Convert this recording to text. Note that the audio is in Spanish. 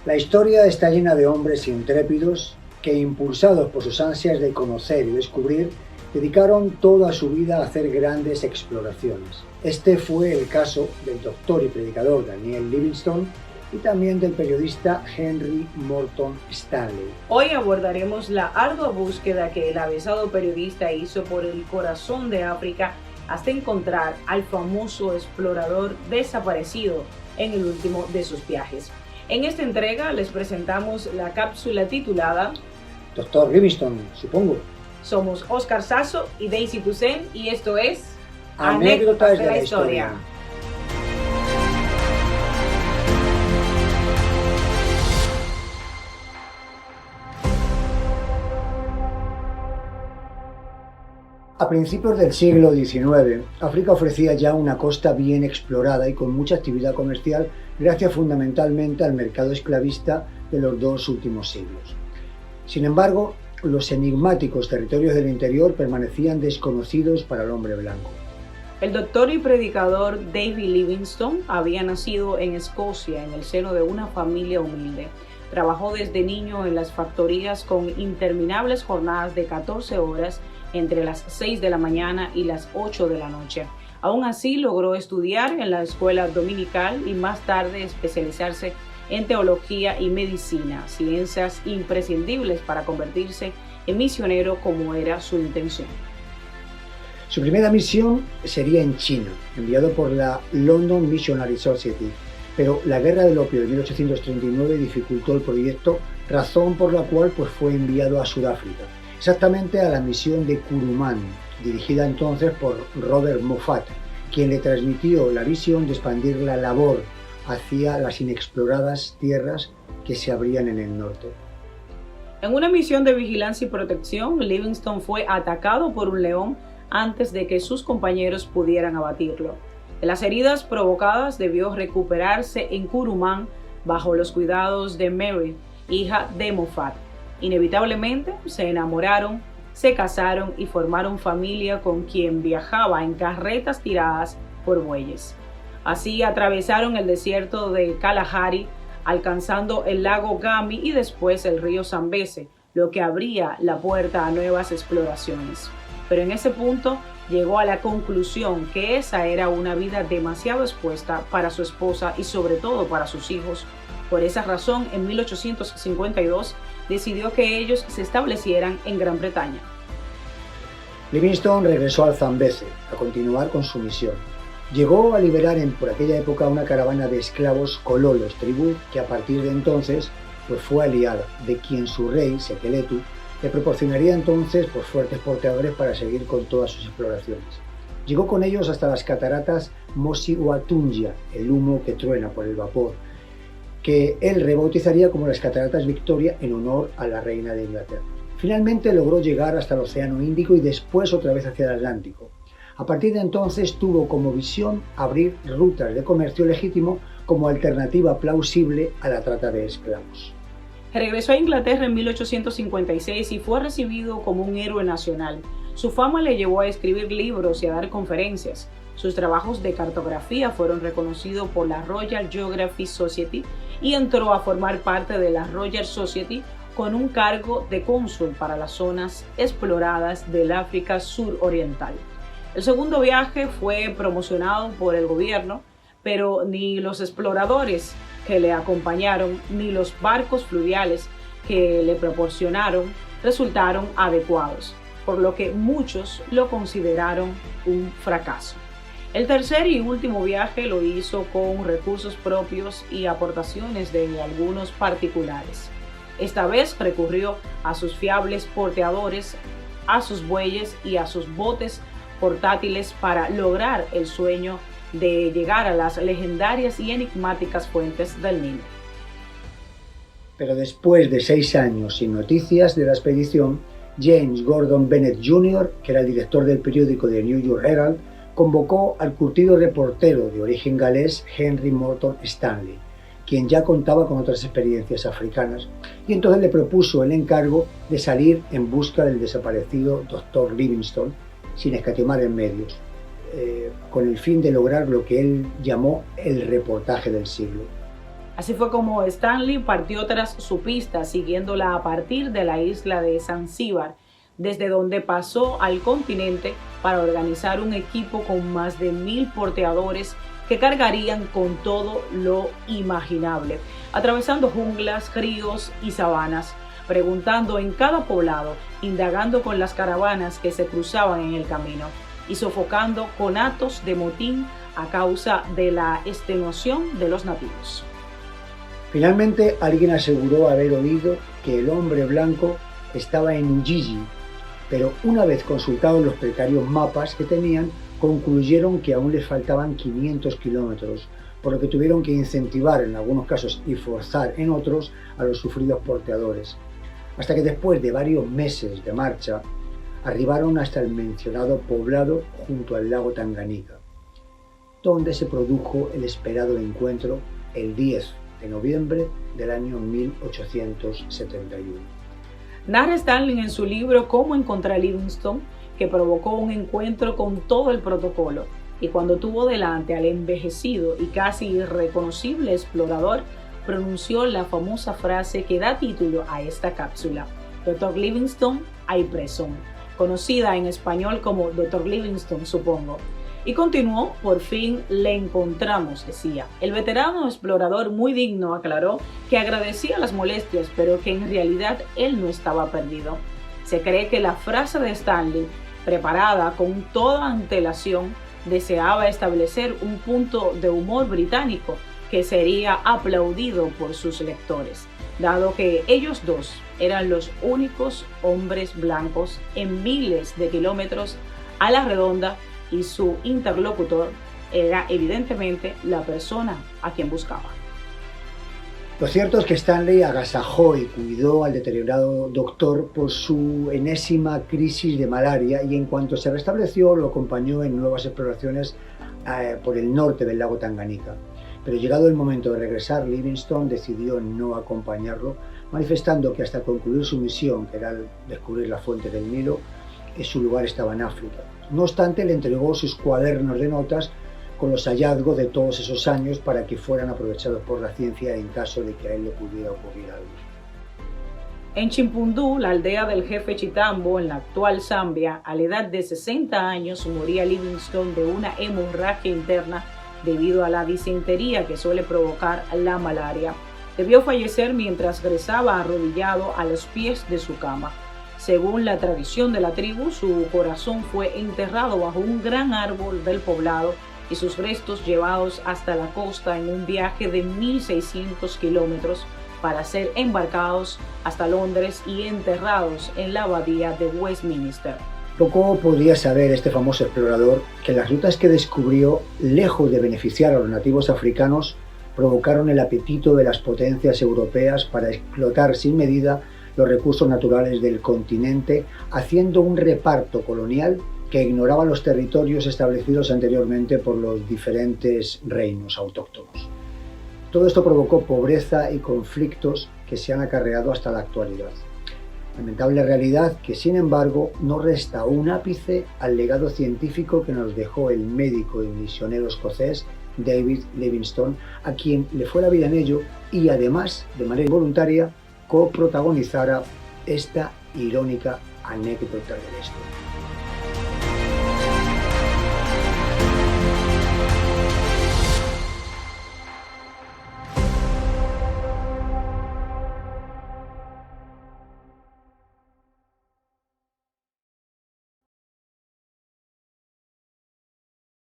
La historia está llena de hombres intrépidos que, impulsados por sus ansias de conocer y descubrir, dedicaron toda su vida a hacer grandes exploraciones. Este fue el caso del doctor y predicador Daniel Livingstone y también del periodista Henry Morton Stanley. Hoy abordaremos la ardua búsqueda que el avezado periodista hizo por el corazón de África hasta encontrar al famoso explorador desaparecido en el último de sus viajes. En esta entrega les presentamos la cápsula titulada Doctor Livingstone, supongo. Somos Oscar Sasso y Daisy Toussaint y esto es Anécdotas de la historia. A principios del siglo XIX, África ofrecía ya una costa bien explorada y con mucha actividad comercial gracias fundamentalmente al mercado esclavista de los dos últimos siglos. Sin embargo, los enigmáticos territorios del interior permanecían desconocidos para el hombre blanco. El doctor y predicador David Livingstone había nacido en Escocia en el seno de una familia humilde. Trabajó desde niño en las factorías con interminables jornadas de 14 horas entre las 6 de la mañana y las 8 de la noche. Aún así, logró estudiar en la escuela dominical y más tarde especializarse en teología y medicina, ciencias imprescindibles para convertirse en misionero como era su intención. Su primera misión sería en China, enviado por la London Missionary Society, pero la Guerra del Opio de 1839 dificultó el proyecto, razón por la cual fue enviado a Sudáfrica, exactamente a la misión de Kuruman, dirigida entonces por Robert Moffat, quien le transmitió la visión de expandir la labor hacia las inexploradas tierras que se abrían en el norte. En una misión de vigilancia y protección, Livingstone fue atacado por un león antes de que sus compañeros pudieran abatirlo. De las heridas provocadas debió recuperarse en Kuruman bajo los cuidados de Mary, hija de Moffat. Inevitablemente se enamoraron, se casaron y formaron familia con quien viajaba en carretas tiradas por bueyes. Así atravesaron el desierto de Kalahari, alcanzando el lago Gami y después el río Zambeze, lo que abría la puerta a nuevas exploraciones. Pero en ese punto llegó a la conclusión que esa era una vida demasiado expuesta para su esposa y sobre todo para sus hijos. Por esa razón, en 1852 decidió que ellos se establecieran en Gran Bretaña. Livingstone regresó al Zambeze a continuar con su misión. Llegó a liberar por aquella época una caravana de esclavos cololos, tribu que a partir de entonces fue aliada, de quien su rey, Sekeletu, le proporcionaría entonces fuertes porteadores para seguir con todas sus exploraciones. Llegó con ellos hasta las cataratas Mosi-oa-Tunya, el humo que truena por el vapor, que él rebautizaría como las cataratas Victoria en honor a la reina de Inglaterra. Finalmente logró llegar hasta el Océano Índico y después otra vez hacia el Atlántico. A partir de entonces tuvo como visión abrir rutas de comercio legítimo como alternativa plausible a la trata de esclavos. Regresó a Inglaterra en 1856 y fue recibido como un héroe nacional. Su fama le llevó a escribir libros y a dar conferencias. Sus trabajos de cartografía fueron reconocidos por la Royal Geographic Society y entró a formar parte de la Royal Society con un cargo de cónsul para las zonas exploradas del África suroriental. El segundo viaje fue promocionado por el gobierno, pero ni los exploradores que le acompañaron ni los barcos fluviales que le proporcionaron resultaron adecuados, por lo que muchos lo consideraron un fracaso. El tercer y último viaje lo hizo con recursos propios y aportaciones de algunos particulares. Esta vez recurrió a sus fiables porteadores, a sus bueyes y a sus botes portátiles para lograr el sueño de llegar a las legendarias y enigmáticas fuentes del Nilo. Pero después de 6 años sin noticias de la expedición, James Gordon Bennett Jr., que era el director del periódico The New York Herald, convocó al curtido reportero de origen galés Henry Morton Stanley, quien ya contaba con otras experiencias africanas, y entonces le propuso el encargo de salir en busca del desaparecido Dr. Livingstone, sin escatimar en medios, con el fin de lograr lo que él llamó el reportaje del siglo. Así fue como Stanley partió tras su pista, siguiéndola a partir de la isla de Zanzíbar, desde donde pasó al continente para organizar un equipo con más de 1000 porteadores que cargarían con todo lo imaginable, atravesando junglas, ríos y sabanas, preguntando en cada poblado, indagando con las caravanas que se cruzaban en el camino y sofocando conatos de motín a causa de la extenuación de los nativos. Finalmente, alguien aseguró haber oído que el hombre blanco estaba en Ujiji, pero una vez consultados los precarios mapas que tenían, concluyeron que aún les faltaban 500 kilómetros, por lo que tuvieron que incentivar en algunos casos y forzar en otros a los sufridos porteadores, hasta que después de varios meses de marcha, arribaron hasta el mencionado poblado junto al lago Tanganika, donde se produjo el esperado encuentro el 10 de noviembre del año 1871. Narra Stanley en su libro Cómo encontrar a Livingstone que provocó un encuentro con todo el protocolo, y cuando tuvo delante al envejecido y casi irreconocible explorador, pronunció la famosa frase que da título a esta cápsula: Dr. Livingstone, hay preso, conocida en español como Dr. Livingstone, supongo. Y continuó: por fin le encontramos, decía. El veterano explorador, muy digno, aclaró que agradecía las molestias, pero que en realidad él no estaba perdido. Se cree que la frase de Stanley, preparada con toda antelación, deseaba establecer un punto de humor británico que sería aplaudido por sus lectores, dado que ellos dos eran los únicos hombres blancos en miles de kilómetros a la redonda, y su interlocutor era evidentemente la persona a quien buscaba. Lo cierto es que Stanley agasajó y cuidó al deteriorado doctor por su enésima crisis de malaria, y en cuanto se restableció lo acompañó en nuevas exploraciones por el norte del lago Tanganika. Pero llegado el momento de regresar, Livingstone decidió no acompañarlo, manifestando que hasta concluir su misión, que era descubrir la fuente del Nilo, su lugar estaba en África. No obstante, le entregó sus cuadernos de notas con los hallazgos de todos esos años para que fueran aprovechados por la ciencia en caso de que a él le pudiera ocurrir algo. En Chimpundú, la aldea del jefe Chitambo, en la actual Zambia, a la edad de 60 años moría Livingstone de una hemorragia interna debido a la disentería que suele provocar la malaria. Debió fallecer mientras rezaba arrodillado a los pies de su cama. Según la tradición de la tribu, su corazón fue enterrado bajo un gran árbol del poblado y sus restos llevados hasta la costa en un viaje de 1600 kilómetros para ser embarcados hasta Londres y enterrados en la abadía de Westminster. Poco podría saber este famoso explorador que las rutas que descubrió, lejos de beneficiar a los nativos africanos, provocaron el apetito de las potencias europeas para explotar sin medida los recursos naturales del continente, haciendo un reparto colonial que ignoraba los territorios establecidos anteriormente por los diferentes reinos autóctonos. Todo esto provocó pobreza y conflictos que se han acarreado hasta la actualidad. Lamentable realidad que, sin embargo, no resta un ápice al legado científico que nos dejó el médico y misionero escocés David Livingstone, a quien le fue la vida en ello y además, de manera involuntaria, coprotagonizara esta irónica anécdota de la historia.